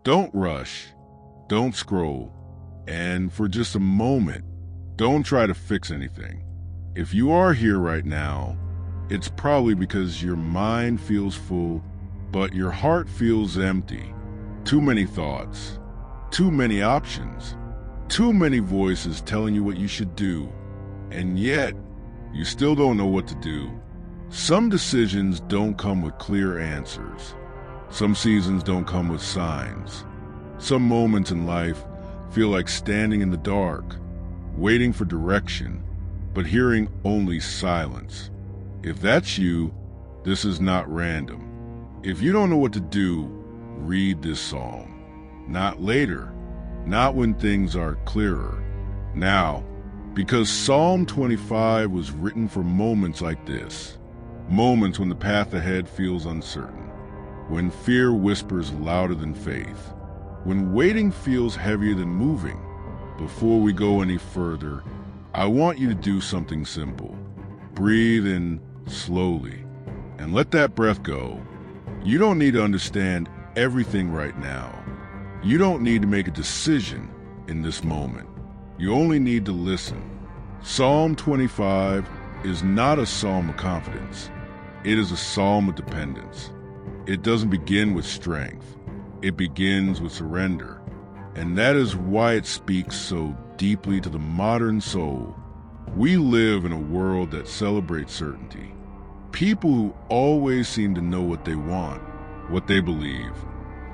Don't rush. Don't scroll. And for just a moment, don't try to fix anything. If you are here right now, it's probably because your mind feels full, but your heart feels empty. Too many thoughts, too many options, too many voices telling you what you should do, and yet you still don't know what to do. Some decisions don't come with clear answers. Some seasons don't come with signs. Some moments in life feel like standing in the dark, waiting for direction, but hearing only silence. If that's you, this is not random. If you don't know what to do, read this psalm. Not later, not when things are clearer. Now, because Psalm 25 was written for moments like this, moments when the path ahead feels uncertain, when fear whispers louder than faith, when waiting feels heavier than moving. Before we go any further, I want you to do something simple. Breathe in slowly and let that breath go. You don't need to understand everything right now. You don't need to make a decision in this moment. You only need to listen. Psalm 25 is not a psalm of confidence. It is a psalm of dependence. It doesn't begin with strength. It begins with surrender. And that is why it speaks so deeply to the modern soul. We live in a world that celebrates certainty. People who always seem to know what they want, what they believe,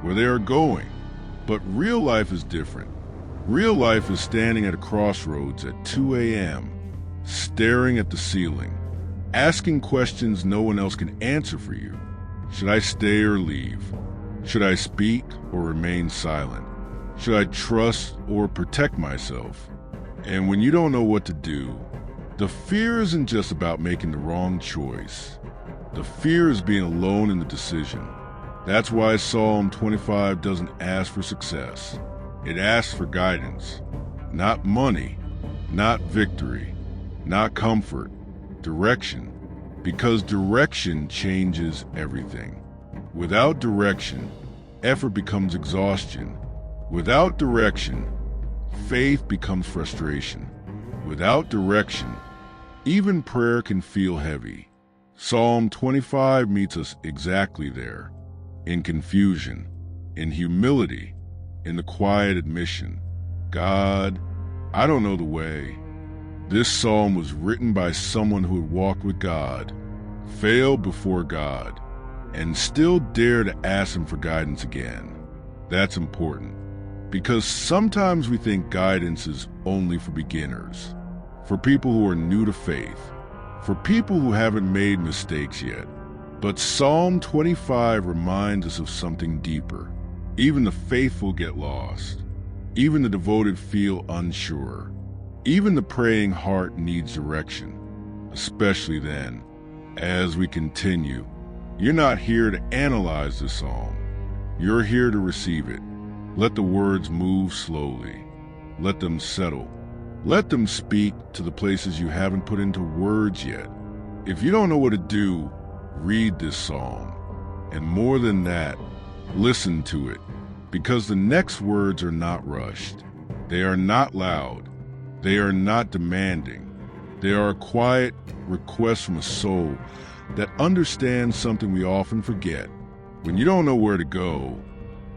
where they are going. But real life is different. Real life is standing at a crossroads at 2 a.m., staring at the ceiling, asking questions no one else can answer for you. Should I stay or leave? Should I speak or remain silent? Should I trust or protect myself? And when you don't know what to do, the fear isn't just about making the wrong choice. The fear is being alone in the decision. That's why Psalm 25 doesn't ask for success. It asks for guidance. Not money, not victory, not comfort, direction. Because direction changes everything. Without direction, effort becomes exhaustion. Without direction, faith becomes frustration. Without direction, even prayer can feel heavy. Psalm 25 meets us exactly there, in confusion, in humility, in the quiet admission, God, I don't know the way. This psalm was written by someone who had walked with God, failed before God, and still dared to ask Him for guidance again. That's important, because sometimes we think guidance is only for beginners, for people who are new to faith, for people who haven't made mistakes yet. But Psalm 25 reminds us of something deeper. Even the faithful get lost. Even the devoted feel unsure. Even the praying heart needs direction, especially then. As we continue, you're not here to analyze the psalm. You're here to receive it. Let the words move slowly. Let them settle. Let them speak to the places you haven't put into words yet. If you don't know what to do, read this psalm. And more than that, listen to it. Because the next words are not rushed. They are not loud. They are not demanding. They are a quiet request from a soul that understands something we often forget. When you don't know where to go,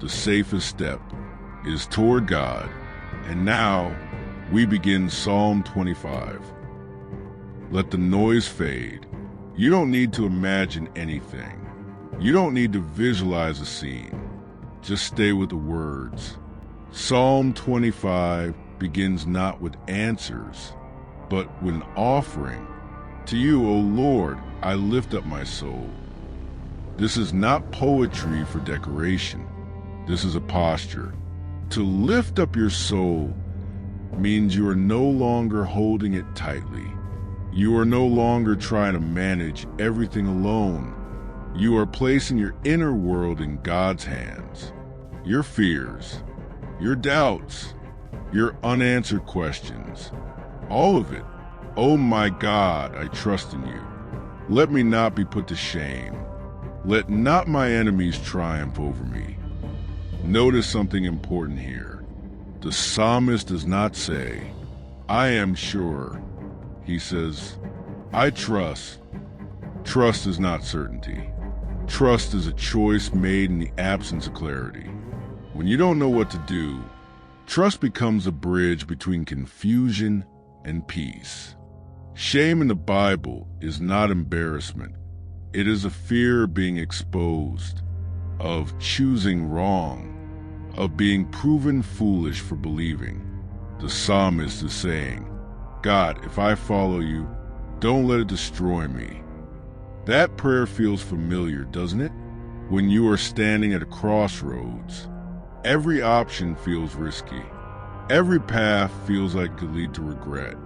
the safest step is toward God. And now, we begin Psalm 25. Let the noise fade. You don't need to imagine anything. You don't need to visualize a scene. Just stay with the words. Psalm 25 begins not with answers, but with an offering. To you, O Lord, I lift up my soul. This is not poetry for decoration. This is a posture. To lift up your soul means you are no longer holding it tightly. You are no longer trying to manage everything alone. You are placing your inner world in God's hands. Your fears, your doubts, your unanswered questions, all of it. Oh my God, I trust in you. Let me not be put to shame. Let not my enemies triumph over me. Notice something important here. The psalmist does not say, "I am sure." He says, "I trust." Trust is not certainty. Trust is a choice made in the absence of clarity. When you don't know what to do, trust becomes a bridge between confusion and peace. Shame in the Bible is not embarrassment. It is a fear of being exposed, of choosing wrong, of being proven foolish for believing. The psalmist is saying, "God, if I follow you, don't let it destroy me." That prayer feels familiar, doesn't it? When you are standing at a crossroads, every option feels risky. Every path feels like it could lead to regret.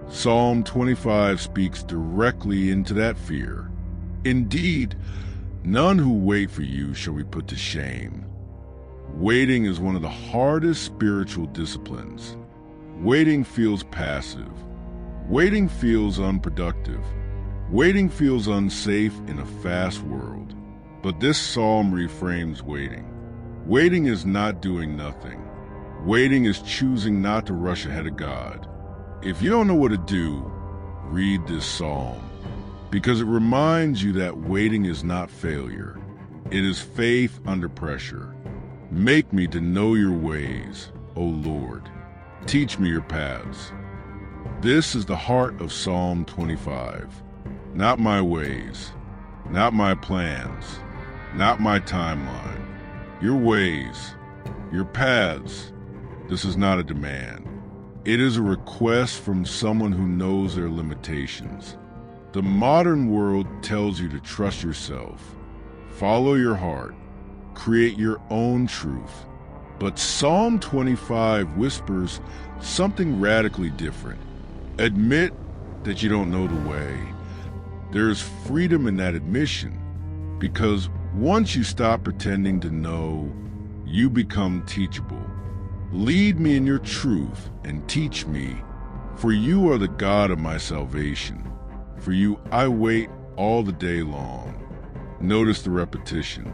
Psalm 25 speaks directly into that fear. Indeed, none who wait for you shall be put to shame. Waiting is one of the hardest spiritual disciplines. Waiting feels passive. Waiting feels unproductive. Waiting feels unsafe in a fast world. But this psalm reframes waiting. Waiting is not doing nothing. Waiting is choosing not to rush ahead of God. If you don't know what to do, read this psalm, because it reminds you that waiting is not failure. It is faith under pressure. Make me to know your ways, O Lord. Teach me your paths. This is the heart of Psalm 25. Not my ways, not my plans, not my timeline. Your ways, your paths. This is not a demand. It is a request from someone who knows their limitations. The modern world tells you to trust yourself, follow your heart, create your own truth. But Psalm 25 whispers something radically different. Admit that you don't know the way. There is freedom in that admission, because once you stop pretending to know, you become teachable. Lead me in your truth and teach me, for you are the God of my salvation. For you I wait all the day long. Notice the repetition.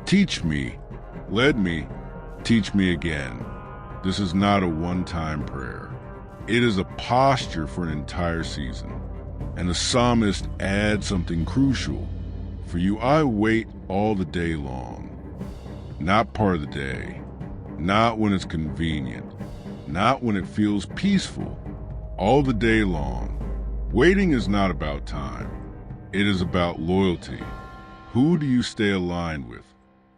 Teach me, lead me, teach me again. This is not a one-time prayer. It is a posture for an entire season. And the psalmist adds something crucial. For you I wait all the day long. Not part of the day. Not when it's convenient. Not when it feels peaceful. All the day long. Waiting is not about time. It is about loyalty. Who do you stay aligned with?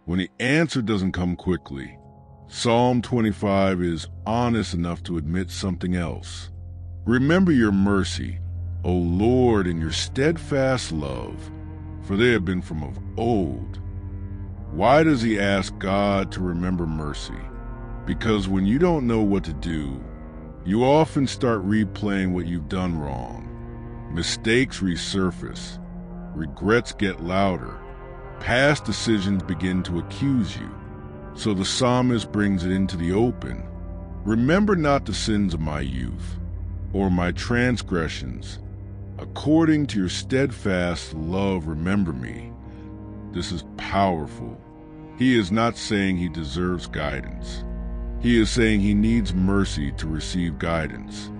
When the answer doesn't come quickly, Psalm 25 is honest enough to admit something else. Remember your mercy, O Lord, and your steadfast love, for they have been from of old. Why does he ask God to remember mercy? Because when you don't know what to do, you often start replaying what you've done wrong. Mistakes resurface. Regrets get louder. Past decisions begin to accuse you. So the psalmist brings it into the open. Remember not the sins of my youth, or my transgressions. According to your steadfast love, remember me. This is powerful. He is not saying he deserves guidance. He is saying he needs mercy to receive guidance.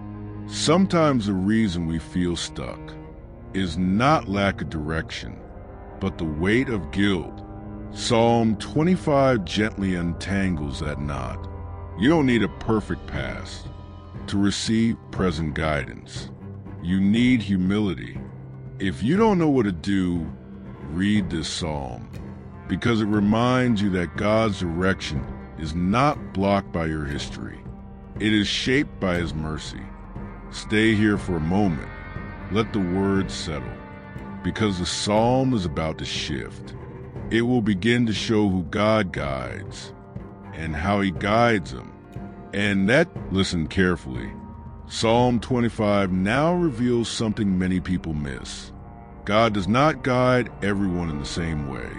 Sometimes the reason we feel stuck is not lack of direction, but the weight of guilt. Psalm 25 gently untangles that knot. You don't need a perfect past to receive present guidance. You need humility. If you don't know what to do, read this psalm, because it reminds you that God's direction is not blocked by your history. It is shaped by his mercy. Stay here for a moment. Let the words settle, because the psalm is about to shift. It will begin to show who God guides and how he guides them. And that, listen carefully, Psalm 25 now reveals something many people miss. God does not guide everyone in the same way,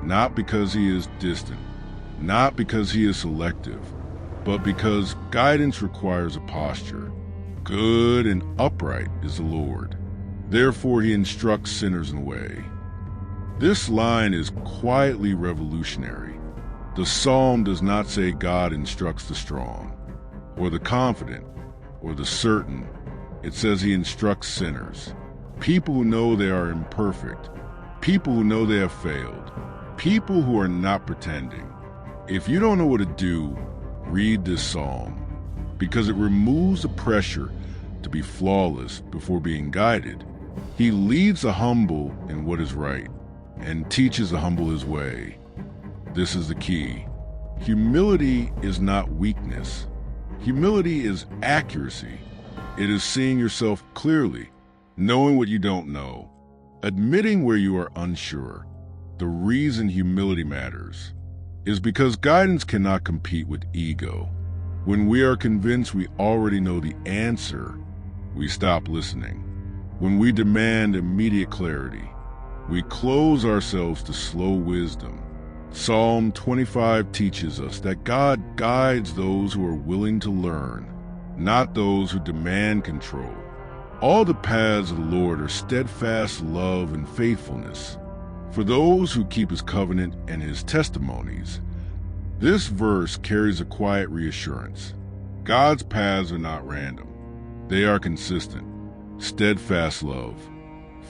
not because he is distant, not because he is selective, but because guidance requires a posture. Good and upright is the Lord. Therefore he instructs sinners in the way. This line is quietly revolutionary. The psalm does not say God instructs the strong, or the confident, or the certain. It says he instructs sinners, people who know they are imperfect, people who know they have failed, people who are not pretending. If you don't know what to do, read this psalm, because it removes the pressure to be flawless before being guided. He leads the humble in what is right and teaches the humble his way. This is the key. Humility is not weakness. Humility is accuracy. It is seeing yourself clearly, knowing what you don't know, admitting where you are unsure. The reason humility matters is because guidance cannot compete with ego. When we are convinced we already know the answer, we stop listening. When we demand immediate clarity, we close ourselves to slow wisdom. Psalm 25 teaches us that God guides those who are willing to learn, not those who demand control. All the paths of the Lord are steadfast love and faithfulness for those who keep his covenant and his testimonies. This verse carries a quiet reassurance. God's paths are not random. They are consistent. Steadfast love,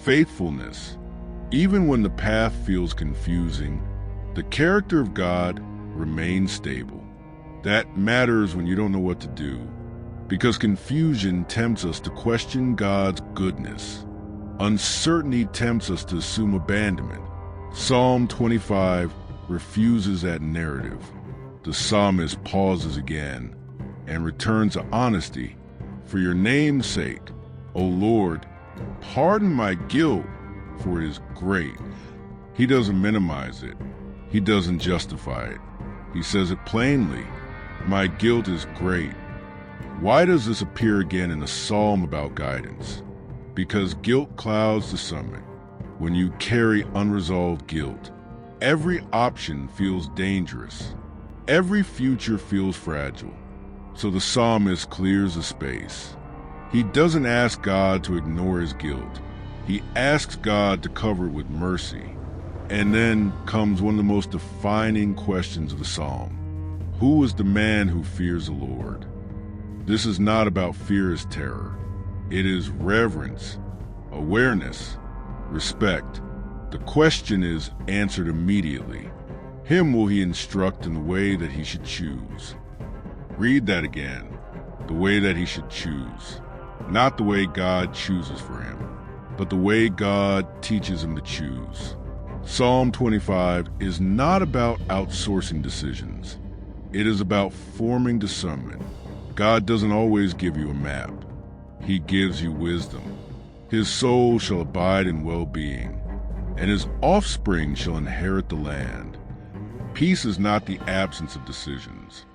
faithfulness. Even when the path feels confusing, the character of God remains stable. That matters when you don't know what to do, because confusion tempts us to question God's goodness. Uncertainty tempts us to assume abandonment. Psalm 25 refuses that narrative. The psalmist pauses again and returns to honesty. For your name's sake, O Lord, pardon my guilt, for it is great. He doesn't minimize it. He doesn't justify it. He says it plainly. My guilt is great. Why does this appear again in a psalm about guidance? Because guilt clouds discernment. When you carry unresolved guilt, every option feels dangerous. Every future feels fragile. So the psalmist clears the space. He doesn't ask God to ignore his guilt. He asks God to cover it with mercy. And then comes one of the most defining questions of the psalm. Who is the man who fears the Lord? This is not about fear as terror. It is reverence, awareness, respect. The question is answered immediately. Him will he instruct in the way that he should choose. Read that again. The way that he should choose. Not the way God chooses for him, but the way God teaches him to choose. Psalm 25 is not about outsourcing decisions. It is about forming discernment. God doesn't always give you a map. He gives you wisdom. His soul shall abide in well-being, and his offspring shall inherit the land. Peace is not the absence of decisions.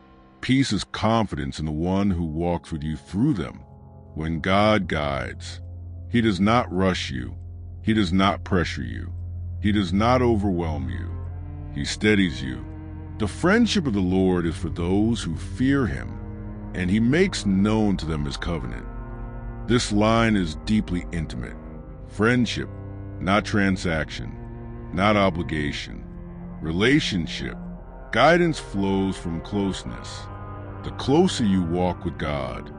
Peace is confidence in the one who walks with you through them. When God guides, he does not rush you. He does not pressure you. He does not overwhelm you. He steadies you. The friendship of the Lord is for those who fear him, and he makes known to them his covenant. This line is deeply intimate. Friendship, not transaction, not obligation. Relationship. Guidance flows from closeness. The closer you walk with God,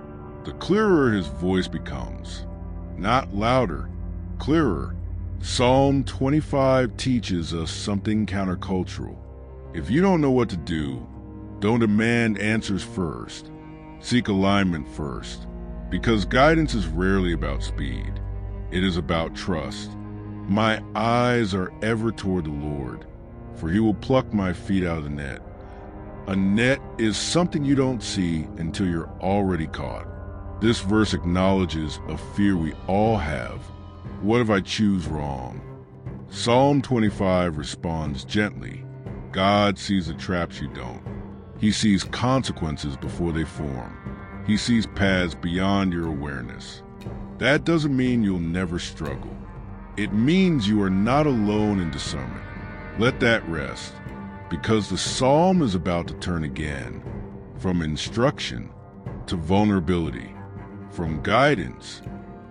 the clearer his voice becomes. Not louder, clearer. Psalm 25 teaches us something countercultural. If you don't know what to do, don't demand answers first. Seek alignment first. Because guidance is rarely about speed. It is about trust. My eyes are ever toward the Lord, for he will pluck my feet out of the net. A net is something you don't see until you're already caught. This verse acknowledges a fear we all have. What if I choose wrong? Psalm 25 responds gently. God sees the traps you don't. He sees consequences before they form. He sees paths beyond your awareness. That doesn't mean you'll never struggle. It means you are not alone in discernment. Let that rest, because the psalm is about to turn again, from instruction to vulnerability, from guidance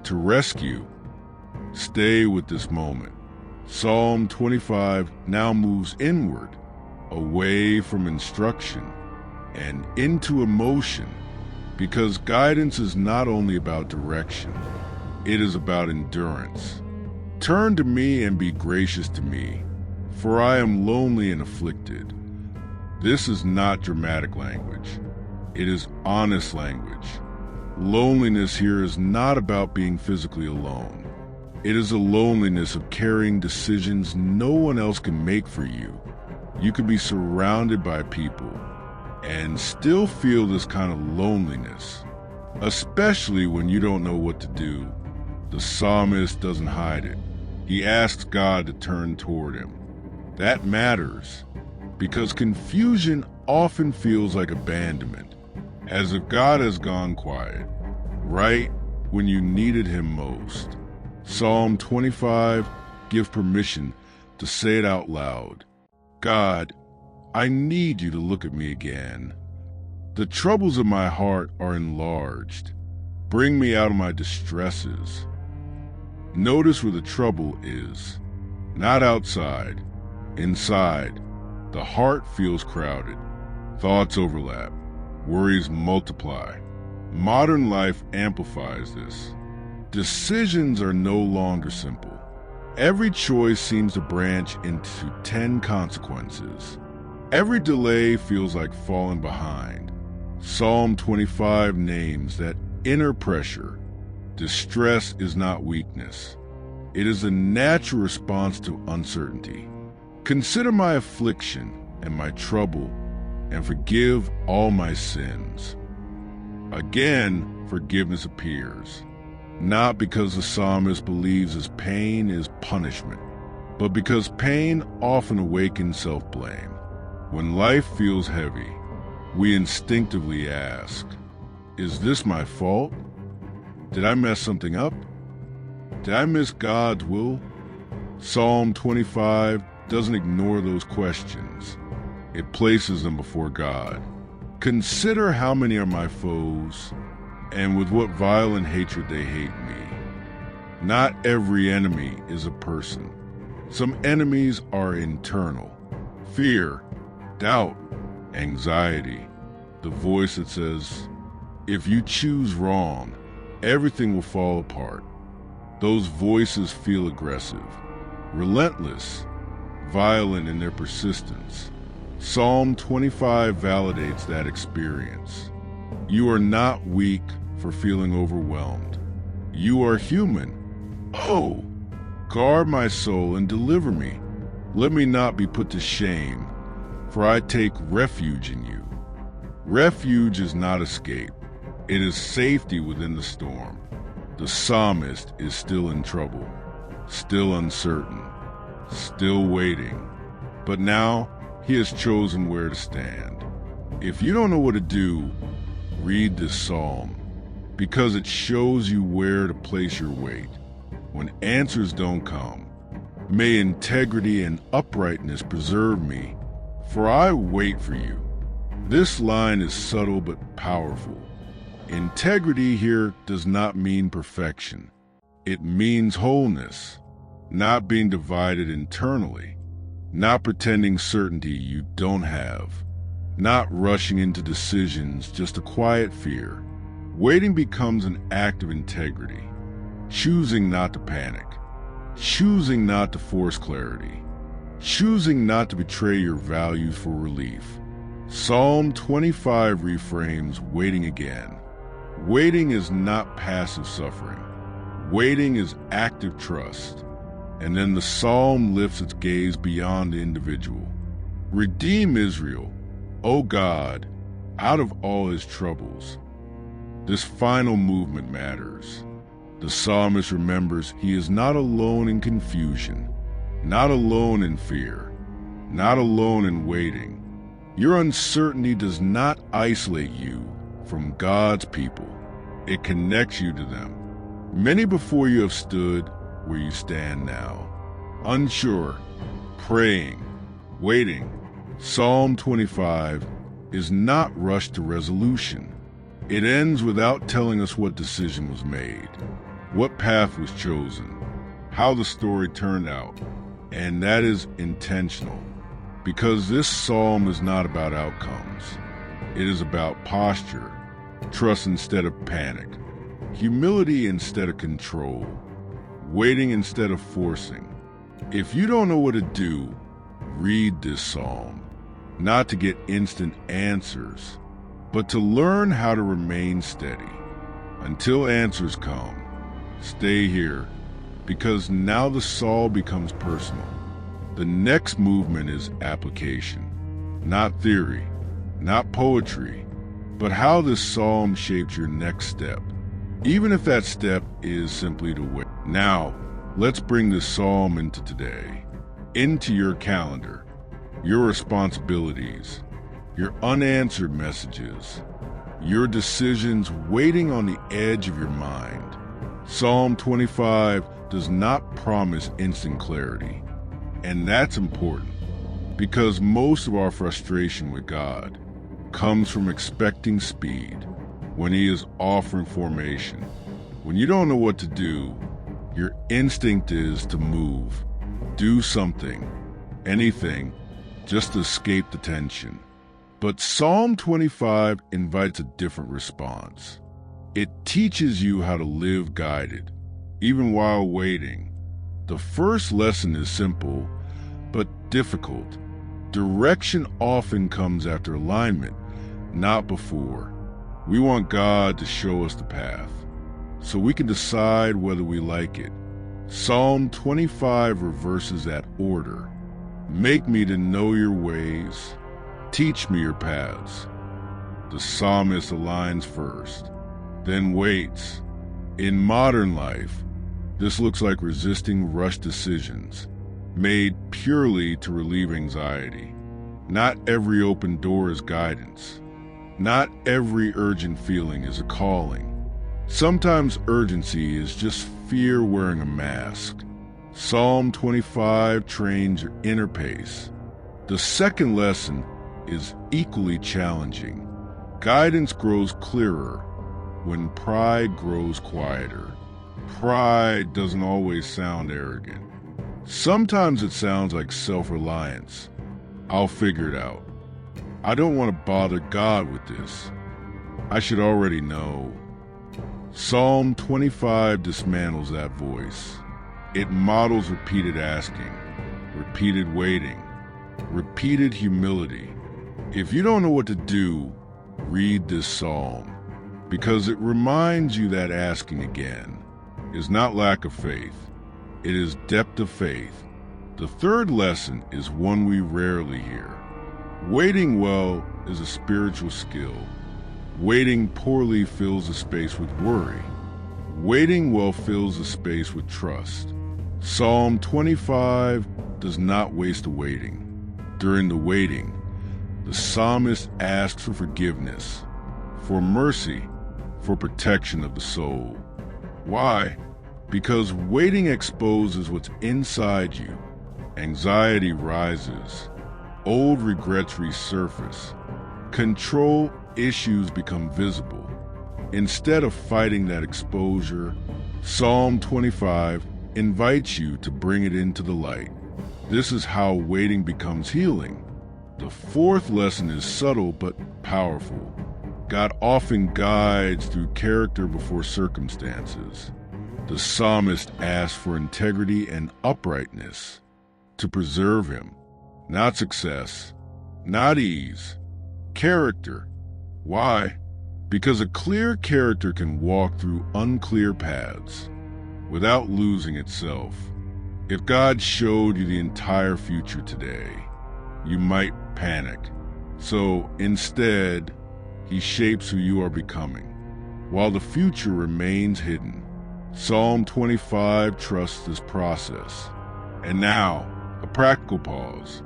to rescue. Stay with this moment. Psalm 25 now moves inward. away from instruction, and into emotion, because guidance is not only about direction, it is about endurance. Turn to me and be gracious to me, for I am lonely and afflicted. This is not dramatic language. It is honest language. Loneliness here is not about being physically alone. It is a loneliness of carrying decisions no one else can make for you. You can be surrounded by people and still feel this kind of loneliness, especially when you don't know what to do. The psalmist doesn't hide it. He asks God to turn toward him. That matters, because confusion often feels like abandonment, as if God has gone quiet, right when you needed him most. Psalm 25 gives permission to say it out loud. God, I need you to look at me again. The troubles of my heart are enlarged. Bring me out of my distresses. Notice where the trouble is. Not outside. Inside. The heart feels crowded. Thoughts overlap. Worries multiply. Modern life amplifies this. Decisions are no longer simple. Every choice seems to branch into 10 consequences. Every delay feels like falling behind. Psalm 25 names that inner pressure. Distress is not weakness. It is a natural response to uncertainty. Consider my affliction and my trouble, and forgive all my sins. Again, forgiveness appears, not because the psalmist believes his pain is punishment, but because pain often awakens self-blame. When life feels heavy, we instinctively ask, is this my fault? Did I mess something up? Did I miss God's will? Psalm 25 doesn't ignore those questions. It places them before God. Consider how many are my foes, and with what violent hatred they hate me. Not every enemy is a person. Some enemies are internal. Fear, doubt, anxiety. The voice that says, if you choose wrong, everything will fall apart. Those voices feel aggressive, relentless, violent in their persistence. Psalm 25 validates that experience. You are not weak for feeling overwhelmed. You are human. Oh, guard my soul and deliver me. Let me not be put to shame, for I take refuge in you. Refuge is not escape. It is safety within the storm. The psalmist is still in trouble, still uncertain, still waiting. But now he has chosen where to stand. If you don't know what to do, read this psalm, because it shows you where to place your weight. When answers don't come, may integrity and uprightness preserve me, for I wait for you. This line is subtle but powerful. Integrity here does not mean perfection. It means wholeness, not being divided internally, not pretending certainty you don't have, not rushing into decisions just a quiet fear. Waiting becomes an act of integrity, choosing not to panic, choosing not to force clarity, choosing not to betray your values for relief. Psalm 25 reframes waiting again. Waiting is not passive suffering. Waiting is active trust. And then the psalm lifts its gaze beyond the individual. Redeem Israel, O God, out of all his troubles. This final movement matters. The psalmist remembers he is not alone in confusion, not alone in fear, not alone in waiting. Your uncertainty does not isolate you from God's people. It connects you to them. Many before you have stood where you stand now, unsure, praying, waiting. Psalm 25 is not rushed to resolution. It ends without telling us what decision was made, what path was chosen, how the story turned out, and that is intentional. Because this psalm is not about outcomes. It is about posture, trust instead of panic, humility instead of control, waiting instead of forcing. If you don't know what to do, read this psalm, not to get instant answers, but to learn how to remain steady. Until answers come, stay here, because now the psalm becomes personal. The next movement is application, not theory, not poetry, but how this psalm shapes your next step, even if that step is simply to wait. Now, let's bring this psalm into today, into your calendar, your responsibilities, your unanswered messages, your decisions waiting on the edge of your mind. Psalm 25 does not promise instant clarity, and that's important because most of our frustration with God comes from expecting speed when He is offering formation. When you don't know what to do, your instinct is to move, do something, anything, just to escape the tension. But Psalm 25 invites a different response. It teaches you how to live guided, even while waiting. The first lesson is simple, but difficult. Direction often comes after alignment, not before. We want God to show us the path, so we can decide whether we like it. Psalm 25 reverses that order. Make me to know your ways. Teach me your paths. The psalmist aligns first, then waits. In modern life, this looks like resisting rushed decisions made purely to relieve anxiety. Not every open door is guidance. Not every urgent feeling is a calling. Sometimes urgency is just fear wearing a mask. Psalm 25 trains your inner pace. The second lesson is equally challenging. Guidance grows clearer when pride grows quieter. Pride doesn't always sound arrogant. Sometimes it sounds like self-reliance. I'll figure it out. I don't want to bother God with this. I should already know. Psalm 25 dismantles that voice. It models repeated asking, repeated waiting, repeated humility. If you don't know what to do, read this psalm, because it reminds you that asking again is not lack of faith. It is depth of faith. The third lesson is one we rarely hear. Waiting well is a spiritual skill. Waiting poorly fills the space with worry. Waiting well fills the space with trust. Psalm 25 does not waste the waiting. During the waiting, the psalmist asks for forgiveness, for mercy, for protection of the soul. Why? Because waiting exposes what's inside you. Anxiety rises. Old regrets resurface. Control issues become visible. Instead of fighting that exposure, Psalm 25 invites you to bring it into the light. This is how waiting becomes healing. The fourth lesson is subtle but powerful. God often guides through character before circumstances. The psalmist asks for integrity and uprightness to preserve him, not success, not ease, character. Why? Because a clear character can walk through unclear paths without losing itself. If God showed you the entire future today, you might panic. So instead, He shapes who you are becoming, while the future remains hidden. Psalm 25 trusts this process. And now, a practical pause.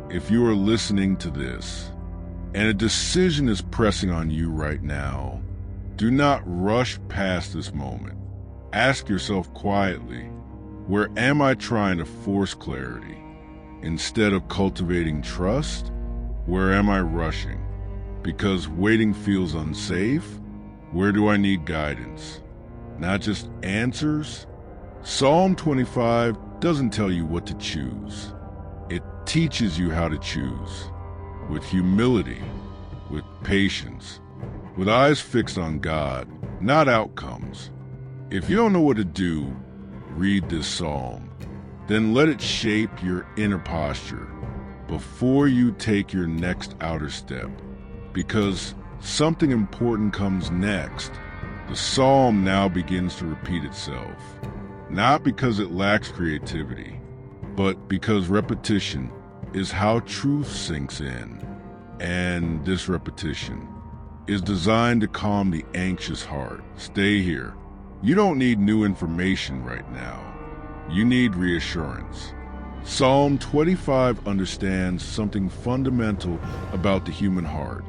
If you are listening to this, and a decision is pressing on you right now, do not rush past this moment. Ask yourself quietly, where am I trying to force clarity? Instead of cultivating trust, where am I rushing? Because waiting feels unsafe? Where do I need guidance? Not just answers? Psalm 25 doesn't tell you what to choose. It teaches you how to choose, with humility, with patience, with eyes fixed on God, not outcomes. If you don't know what to do, read this psalm. Then let it shape your inner posture before you take your next outer step, because something important comes next. The psalm now begins to repeat itself, not because it lacks creativity, but because repetition is how truth sinks in. And this repetition is designed to calm the anxious heart. Stay here. You don't need new information right now. You need reassurance. Psalm 25 understands something fundamental about the human heart.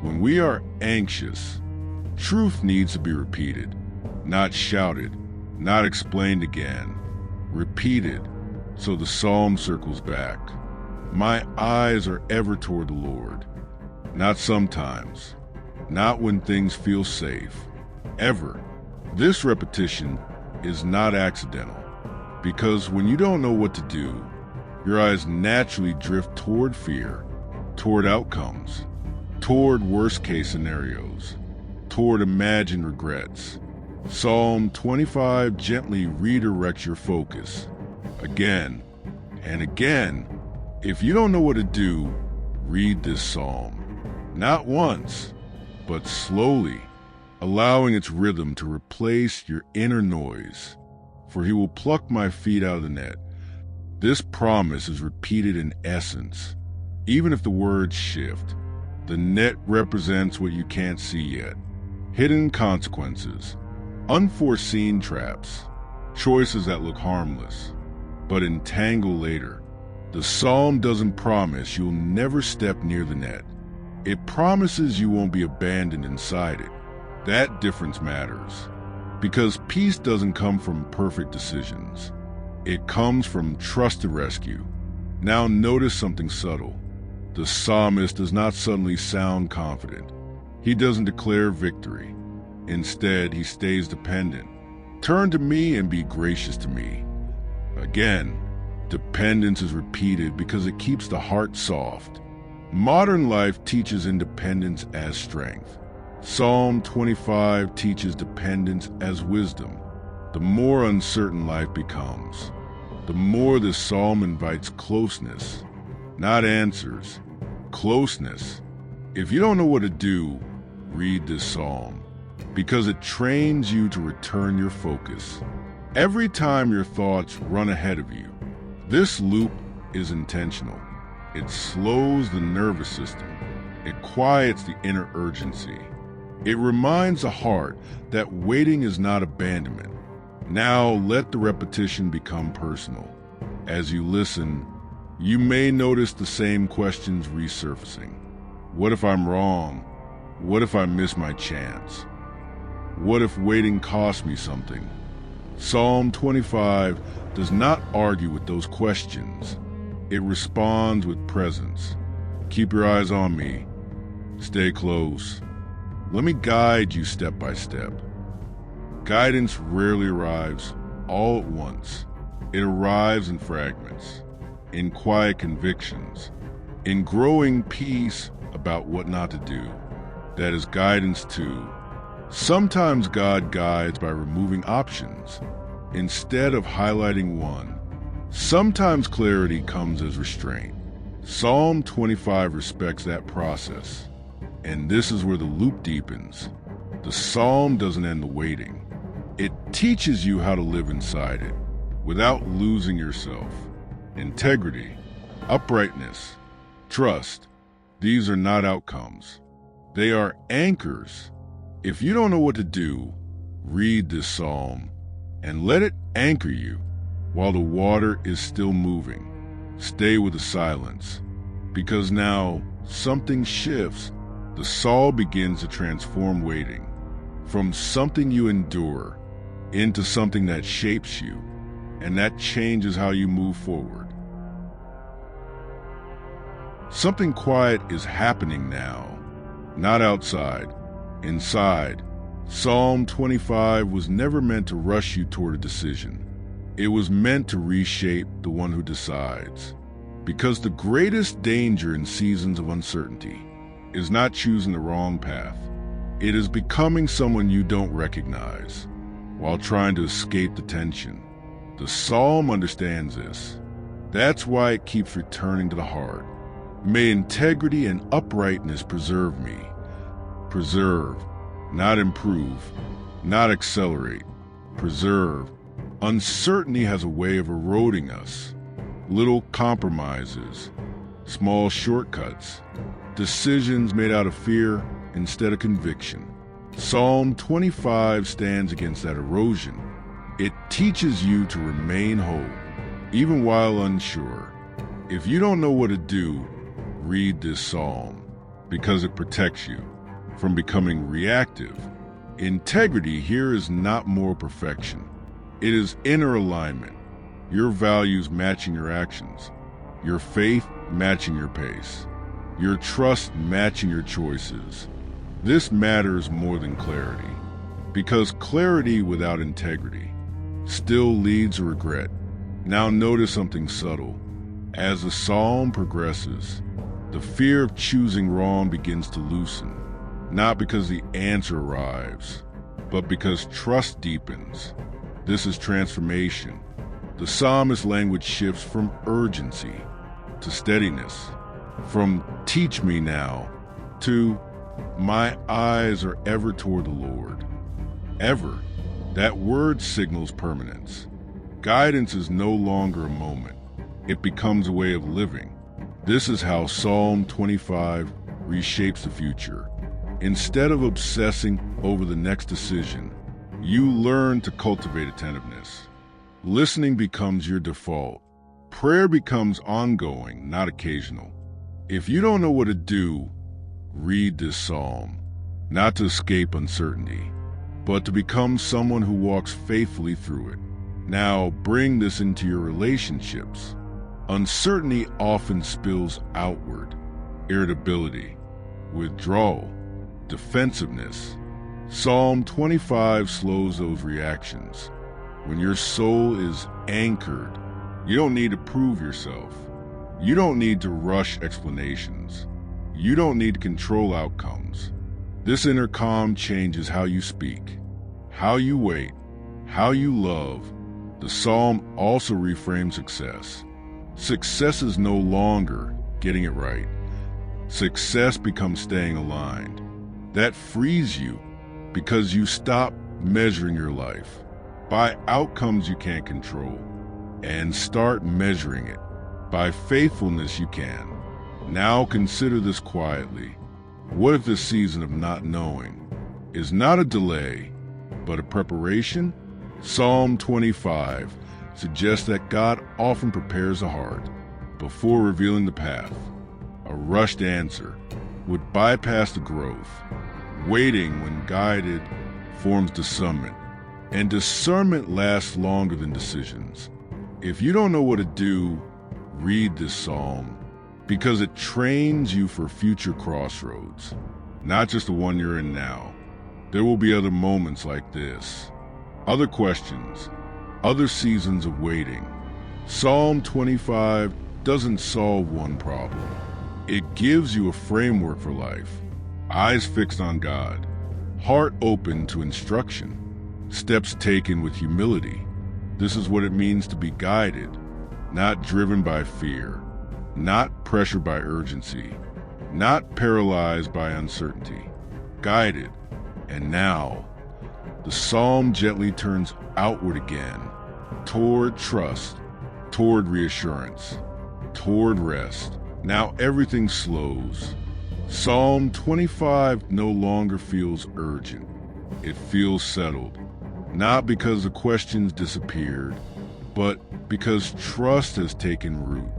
When we are anxious, truth needs to be repeated, not shouted, not explained again, repeated. So the psalm circles back. My eyes are ever toward the Lord, not sometimes, not when things feel safe, ever. This repetition is not accidental, because when you don't know what to do, your eyes naturally drift toward fear, toward outcomes, toward worst-case scenarios, toward imagined regrets. Psalm 25 gently redirects your focus. Again and again. If you don't know what to do, read this psalm. Not once, but slowly, allowing its rhythm to replace your inner noise. For he will pluck my feet out of the net. This promise is repeated in essence. Even if the words shift, the net represents what you can't see yet. Hidden consequences, unforeseen traps, choices that look harmless, but entangle later. The psalm doesn't promise you'll never step near the net. It promises you won't be abandoned inside it. That difference matters, because peace doesn't come from perfect decisions. It comes from trusted rescue. Now notice something subtle. The psalmist does not suddenly sound confident. He doesn't declare victory. Instead, he stays dependent. Turn to me and be gracious to me. Again, dependence is repeated because it keeps the heart soft. Modern life teaches independence as strength. Psalm 25 teaches dependence as wisdom. The more uncertain life becomes, the more this psalm invites closeness, not answers. Closeness. If you don't know what to do, read this psalm, because it trains you to return your focus. Every time your thoughts run ahead of you, this loop is intentional. It slows the nervous system. It quiets the inner urgency. It reminds the heart that waiting is not abandonment. Now let the repetition become personal. As you listen, you may notice the same questions resurfacing. What if I'm wrong? What if I miss my chance? What if waiting costs me something? Psalm 25 does not argue with those questions. It responds with presence. Keep your eyes on me. Stay close. Let me guide you step by step. Guidance rarely arrives all at once. It arrives in fragments, in quiet convictions, in growing peace about what not to do. That is guidance too. Sometimes God guides by removing options instead of highlighting one. Sometimes clarity comes as restraint. Psalm 25 respects that process. And this is where the loop deepens. The psalm doesn't end the waiting. It teaches you how to live inside it without losing yourself. Integrity, uprightness, trust. These are not outcomes. They are anchors. If you don't know what to do, read this psalm and let it anchor you while the water is still moving. Stay with the silence, because now something shifts. The psalm begins to transform waiting from something you endure into something that shapes you, and that changes how you move forward. Something quiet is happening now, not outside, inside. Psalm 25 was never meant to rush you toward a decision. It was meant to reshape the one who decides. Because the greatest danger in seasons of uncertainty is not choosing the wrong path. It is becoming someone you don't recognize while trying to escape the tension. The Psalm understands this. That's why it keeps returning to the heart. May integrity and uprightness preserve me. Preserve, not improve, not accelerate. Preserve. Uncertainty has a way of eroding us. Little compromises, small shortcuts, decisions made out of fear instead of conviction. Psalm 25 stands against that erosion. It teaches you to remain whole, even while unsure. If you don't know what to do, read this psalm, because it protects you from becoming reactive. Integrity here is not moral perfection. It is inner alignment, your values matching your actions, your faith matching your pace, your trust matching your choices. This matters more than clarity, because clarity without integrity still leads to regret. Now notice something subtle. As the psalm progresses, the fear of choosing wrong begins to loosen, not because the answer arrives, but because trust deepens. This is transformation. The psalmist's language shifts from urgency to steadiness, from teach me now to my eyes are ever toward the Lord. Ever. That word signals permanence. Guidance is no longer a moment. It becomes a way of living. This is how Psalm 25 reshapes the future. Instead of obsessing over the next decision, you learn to cultivate attentiveness. Listening becomes your default. Prayer becomes ongoing, not occasional. If you don't know what to do, read this psalm, not to escape uncertainty, but to become someone who walks faithfully through it. Now bring this into your relationships. Uncertainty often spills outward. Irritability, withdrawal, defensiveness. Psalm 25 slows those reactions. When your soul is anchored, you don't need to prove yourself. You don't need to rush explanations. You don't need to control outcomes. This inner calm changes how you speak, how you wait, how you love. The psalm also reframes success. Success is no longer getting it right. Success becomes staying aligned. That frees you because you stop measuring your life by outcomes you can't control and start measuring it by faithfulness you can. Now consider this quietly. What if this season of not knowing is not a delay, but a preparation? Psalm 25 suggests that God often prepares the heart before revealing the path. A rushed answer would bypass the growth. Waiting, when guided, forms discernment, and discernment lasts longer than decisions. If you don't know what to do, read this psalm, because it trains you for future crossroads, not just the one you're in now. There will be other moments like this, other questions, other seasons of waiting. Psalm 25 doesn't solve one problem. It gives you a framework for life. Eyes fixed on God, heart open to instruction, steps taken with humility. This is what it means to be guided, not driven by fear, not pressured by urgency, not paralyzed by uncertainty. Guided. And now, the psalm gently turns outward again, toward trust, toward reassurance, toward rest. Now everything slows. Psalm 25 no longer feels urgent. It feels settled, not because the questions disappeared, but because trust has taken root.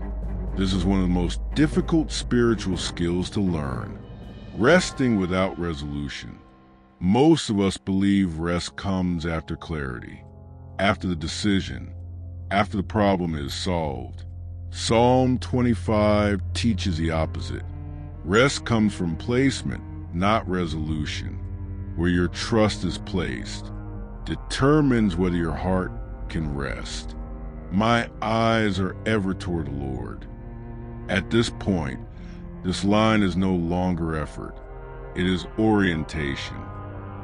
This is one of the most difficult spiritual skills to learn. Resting without resolution. Most of us believe rest comes after clarity, after the decision, after the problem is solved. Psalm 25 teaches the opposite. Rest comes from placement, not resolution. Where your trust is placed determines whether your heart can rest. My eyes are ever toward the Lord. At this point, this line is no longer effort. It is orientation.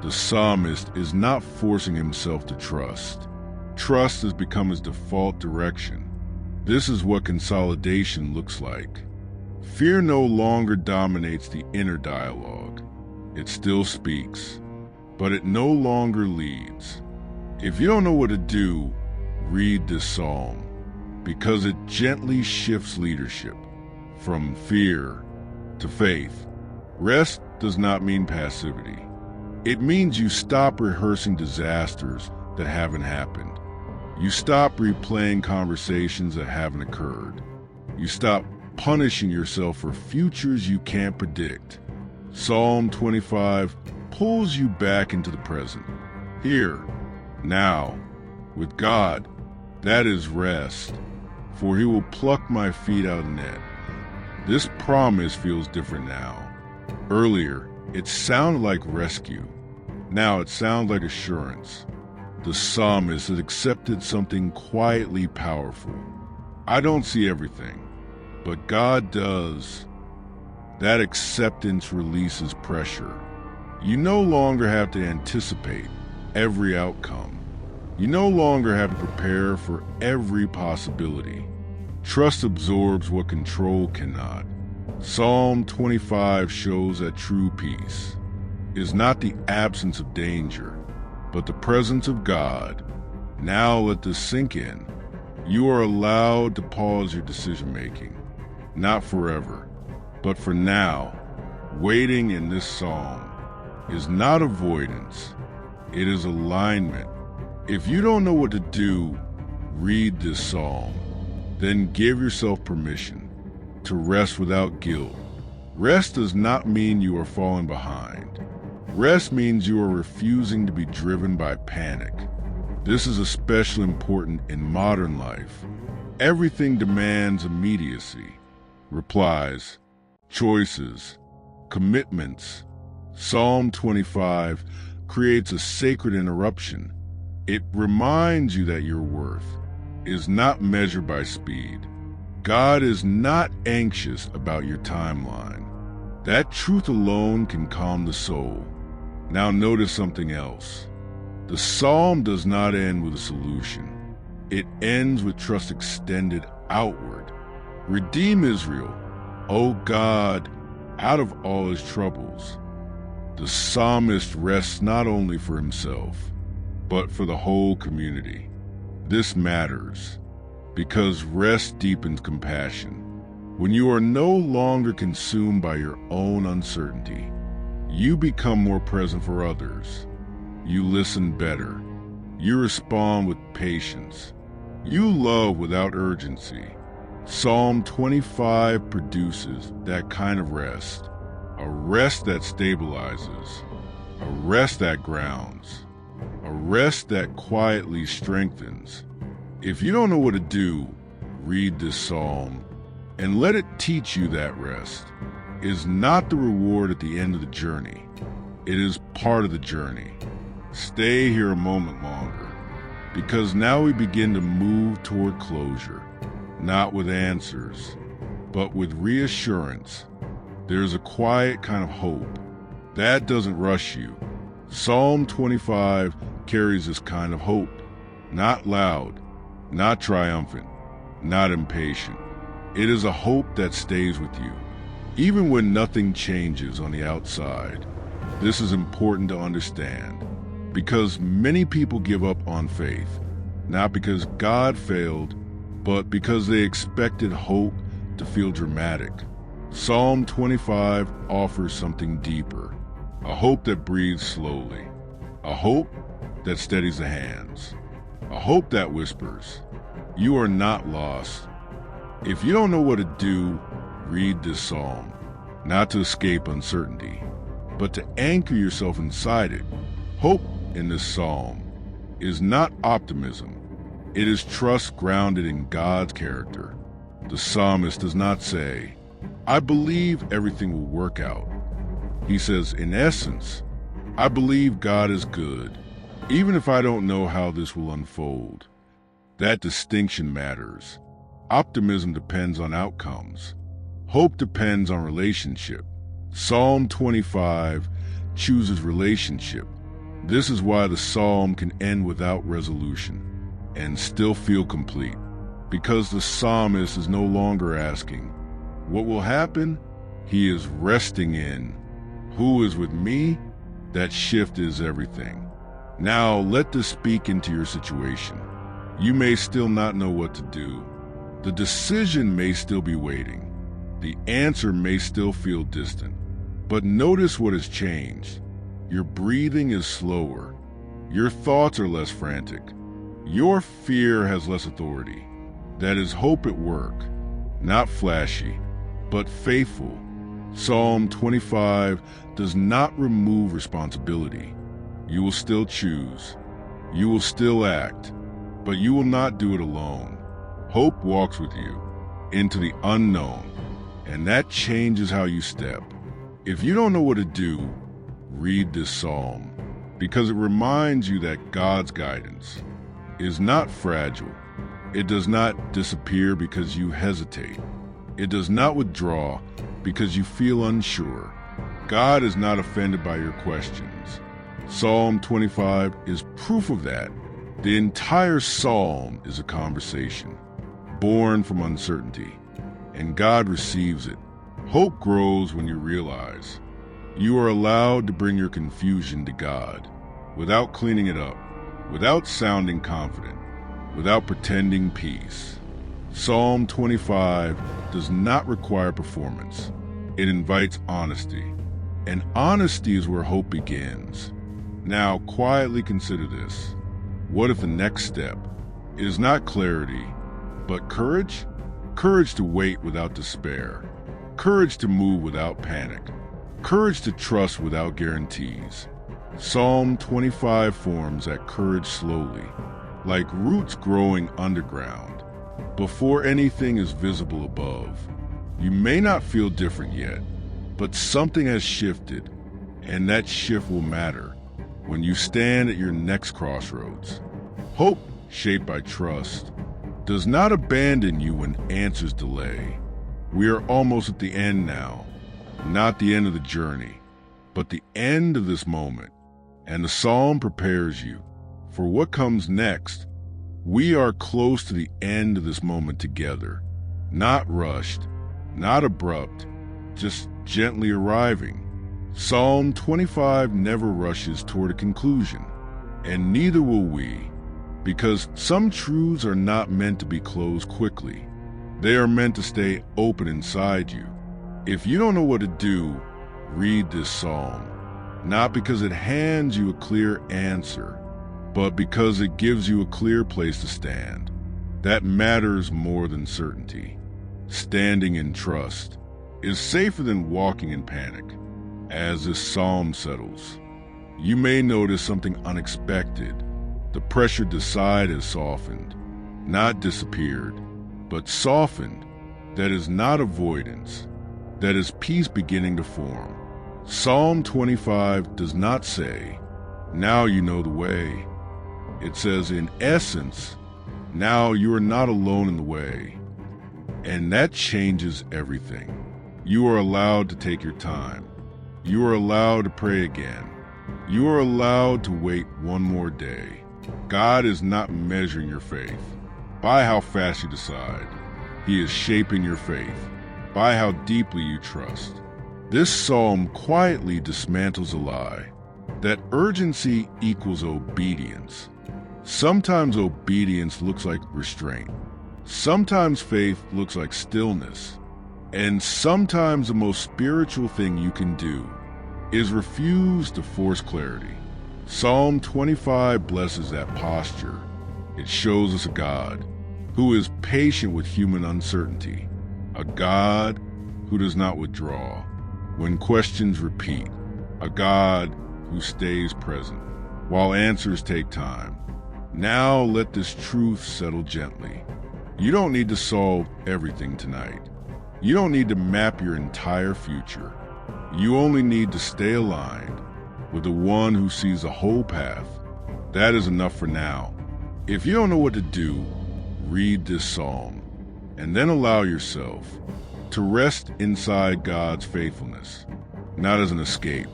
The psalmist is not forcing himself to trust. Trust has become his default direction. This is what consolidation looks like. Fear no longer dominates the inner dialogue. It still speaks, but it no longer leads. If you don't know what to do, read this psalm, because it gently shifts leadership from fear to faith. Rest does not mean passivity. It means you stop rehearsing disasters that haven't happened. You stop replaying conversations that haven't occurred. You stop punishing yourself for futures you can't predict. Psalm 25 pulls you back into the present. Here, now, with God, that is rest, for he will pluck my feet out of the net. This promise feels different now. Earlier, it sounded like rescue. Now it sounds like assurance. The psalmist has accepted something quietly powerful. I don't see everything, but God does. That acceptance releases pressure. You no longer have to anticipate every outcome. You no longer have to prepare for every possibility. Trust absorbs what control cannot. Psalm 25 shows that true peace is not the absence of danger, but the presence of God. Now let this sink in. You are allowed to pause your decision-making, not forever, but for now. Waiting in this psalm is not avoidance, it is alignment. If you don't know what to do, read this psalm. Then give yourself permission to rest without guilt. Rest does not mean you are falling behind. Rest means you are refusing to be driven by panic. This is especially important in modern life. Everything demands immediacy, replies, choices, commitments. Psalm 25 creates a sacred interruption. It reminds you that your worth is not measured by speed. God is not anxious about your timeline. That truth alone can calm the soul. Now notice something else. The psalm does not end with a solution. It ends with trust extended outward. Redeem Israel, O God, out of all his troubles. The psalmist rests not only for himself, but for the whole community. This matters because rest deepens compassion. When you are no longer consumed by your own uncertainty, you become more present for others. You listen better. You respond with patience. You love without urgency. Psalm 25 produces that kind of rest, a rest that stabilizes, a rest that grounds, a rest that quietly strengthens. If you don't know what to do, read this psalm and let it teach you that rest is not the reward at the end of the journey. It is part of the journey. Stay here a moment longer, because now we begin to move toward closure, not with answers, but with reassurance. There's a quiet kind of hope that doesn't rush you. Psalm 25 carries this kind of hope, not loud, not triumphant, not impatient. It is a hope that stays with you, even when nothing changes on the outside. This is important to understand, because many people give up on faith, not because God failed, but because they expected hope to feel dramatic. Psalm 25 offers something deeper, a hope that breathes slowly, a hope that steadies the hands, a hope that whispers, "You are not lost." If you don't know what to do, read this psalm, not to escape uncertainty, but to anchor yourself inside it. Hope in this psalm is not optimism. It is trust grounded in God's character. The psalmist does not say, "I believe everything will work out." He says, in essence, "I believe God is good, even if I don't know how this will unfold." That distinction matters. Optimism depends on outcomes. Hope depends on relationship. Psalm 25 chooses relationship. This is why the psalm can end without resolution and still feel complete, because the psalmist is no longer asking, "What will happen?" He is resting in, "Who is with me?" That shift is everything. Now let this speak into your situation. You may still not know what to do. The decision may still be waiting. The answer may still feel distant. But notice what has changed. Your breathing is slower. Your thoughts are less frantic. Your fear has less authority. That is hope at work, not flashy, but faithful. Psalm 25 does not remove responsibility. You will still choose. You will still act, but you will not do it alone. Hope walks with you into the unknown, and that changes how you step. If you don't know what to do, read this psalm, because it reminds you that God's guidance is not fragile. It does not disappear because you hesitate. It does not withdraw because you feel unsure. God is not offended by your questions. Psalm 25 is proof of that. The entire psalm is a conversation, born from uncertainty, and God receives it. Hope grows when you realize you are allowed to bring your confusion to God without cleaning it up, without sounding confident, without pretending peace. Psalm 25 does not require performance. It invites honesty, and honesty is where hope begins. Now quietly consider this. What if the next step is not clarity, but courage? Courage to wait without despair. Courage to move without panic. Courage to trust without guarantees. Psalm 25 forms that courage slowly, like roots growing underground, before anything is visible above. You may not feel different yet, but something has shifted, and that shift will matter when you stand at your next crossroads. Hope, shaped by trust, does not abandon you when answers delay. We are almost at the end now, not the end of the journey, but the end of this moment, and the psalm prepares you for what comes next. We are close to the end of this moment together, not rushed, not abrupt, just gently arriving. Psalm 25 never rushes toward a conclusion, and neither will we, because some truths are not meant to be closed quickly. They are meant to stay open inside you. If you don't know what to do, read this psalm, not because it hands you a clear answer, but because it gives you a clear place to stand. That matters more than certainty. Standing in trust is safer than walking in panic. As this psalm settles, you may notice something unexpected. The pressure to decide has softened, not disappeared, but softened. That is not avoidance. That is peace beginning to form. Psalm 25 does not say, "Now you know the way." It says, in essence, now you are not alone in the way. And that changes everything. You are allowed to take your time. You are allowed to pray again. You are allowed to wait one more day. God is not measuring your faith by how fast you decide. He is shaping your faith by how deeply you trust. This psalm quietly dismantles a lie that urgency equals obedience. Sometimes obedience looks like restraint. Sometimes faith looks like stillness. And sometimes the most spiritual thing you can do is refuse to force clarity. Psalm 25 blesses that posture. It shows us a God who is patient with human uncertainty, a God who does not withdraw when questions repeat, a God who stays present while answers take time. Now let this truth settle gently. You don't need to solve everything tonight. You don't need to map your entire future. You only need to stay aligned with the one who sees the whole path. That is enough for now. If you don't know what to do, read this psalm, and then allow yourself to rest inside God's faithfulness, not as an escape,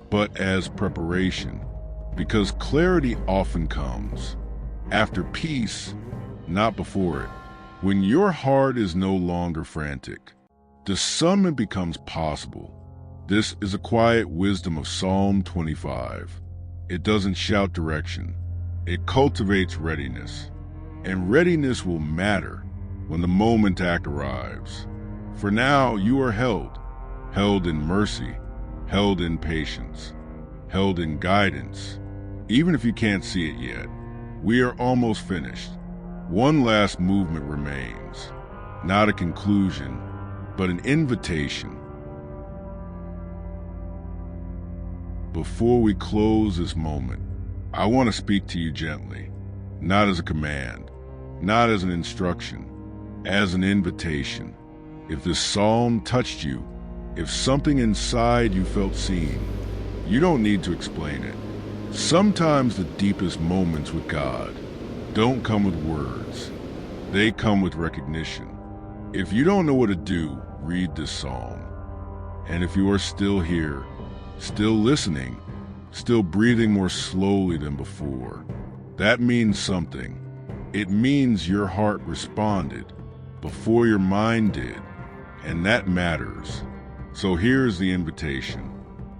but as preparation, because clarity often comes after peace, not before it. When your heart is no longer frantic, discernment becomes possible. This is a quiet wisdom of Psalm 25. It doesn't shout direction. It cultivates readiness. And readiness will matter when the moment act arrives. For now, you are held in mercy, held in patience, held in guidance. Even if you can't see it yet, we are almost finished. One last movement remains, not a conclusion, but an invitation. Before we close this moment, I want to speak to you gently, not as a command, not as an instruction, as an invitation. If this psalm touched you, if something inside you felt seen, you don't need to explain it. Sometimes the deepest moments with God don't come with words. They come with recognition. If you don't know what to do, read this psalm. And if you are still here, still listening, still breathing more slowly than before, that means something. It means your heart responded before your mind did, and that matters. So here's the invitation,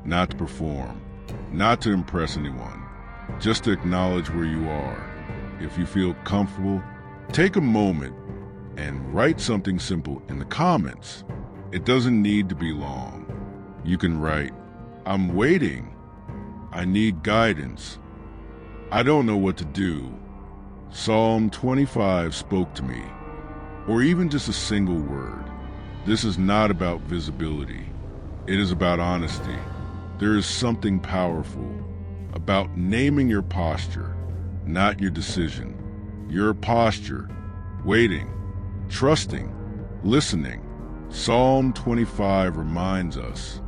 not to perform, not to impress anyone, just to acknowledge where you are. If you feel comfortable, take a moment and write something simple in the comments. It doesn't need to be long. You can write, I'm waiting. I need guidance. I don't know what to do. Psalm 25 spoke to me. Or even just a single word. This is not about visibility. It is about honesty. There is something powerful about naming your posture, not your decision. Your posture, waiting, trusting, listening. Psalm 25 reminds us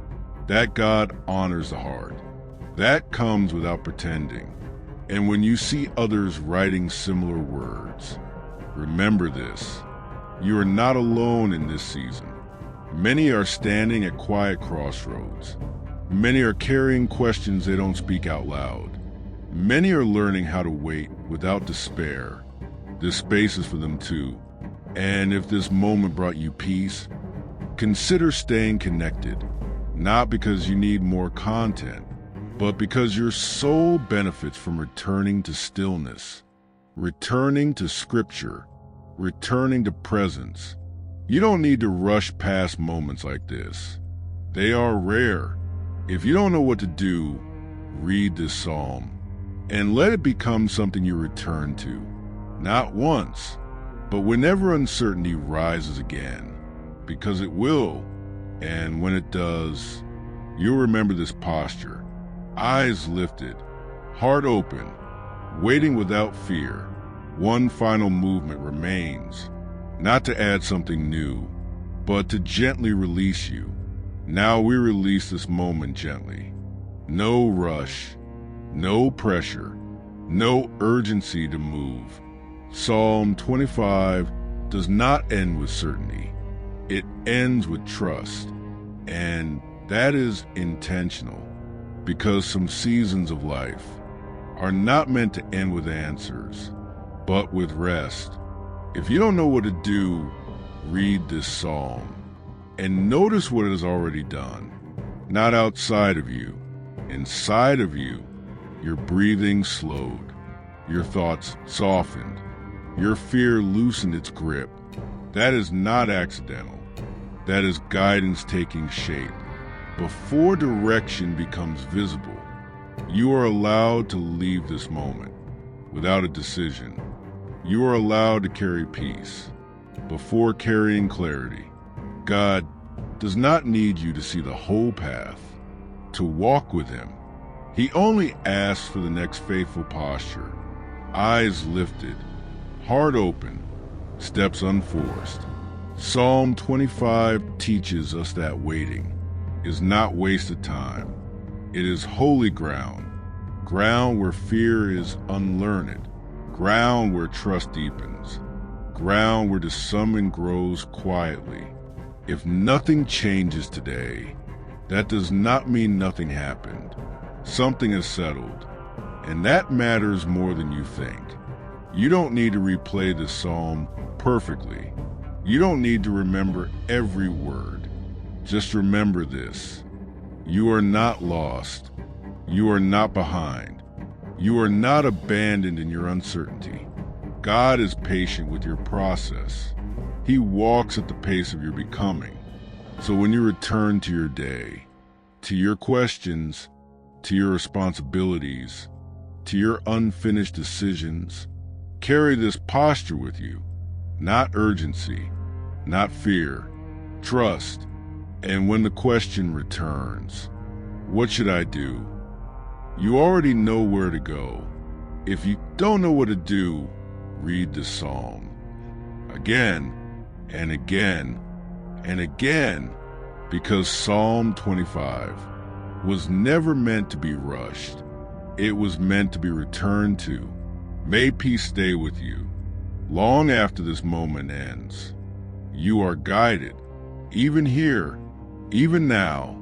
that God honors the heart. That comes without pretending. And when you see others writing similar words, remember this. You are not alone in this season. Many are standing at quiet crossroads. Many are carrying questions they don't speak out loud. Many are learning how to wait without despair. This space is for them too. And if this moment brought you peace, consider staying connected, not because you need more content, but because your soul benefits from returning to stillness, returning to scripture, returning to presence. You don't need to rush past moments like this. They are rare. If you don't know what to do, read this psalm and let it become something you return to, not once, but whenever uncertainty rises again, because it will. And when it does, you'll remember this posture, eyes lifted, heart open, waiting without fear. One final movement remains, not to add something new, but to gently release you. Now we release this moment gently. No rush, no pressure, no urgency to move. Psalm 25 does not end with certainty. It ends with trust. And that is intentional, because some seasons of life are not meant to end with answers, but with rest. If you don't know what to do, read this psalm and notice what it has already done. Not outside of you, inside of you. Your breathing slowed, your thoughts softened, your fear loosened its grip. That is not accidental. That is guidance taking shape. Before direction becomes visible, you are allowed to leave this moment without a decision. You are allowed to carry peace before carrying clarity. God does not need you to see the whole path, to walk with Him. He only asks for the next faithful posture, eyes lifted, heart open, steps unforced. Psalm 25 teaches us that waiting is not wasted time. It is holy ground, ground where fear is unlearned, ground where trust deepens, ground where discernment grows quietly. If nothing changes today, that does not mean nothing happened. Something is settled, and that matters more than you think. You don't need to replay this psalm perfectly. You don't need to remember every word. Just remember this. You are not lost. You are not behind. You are not abandoned in your uncertainty. God is patient with your process. He walks at the pace of your becoming. So when you return to your day, to your questions, to your responsibilities, to your unfinished decisions, carry this posture with you. Not urgency, not fear, trust. And when the question returns, what should I do? You already know where to go. If you don't know what to do, read the psalm again and again and again, because Psalm 25 was never meant to be rushed. It was meant to be returned to. May peace stay with you long after this moment ends. You are guided, even here, even now,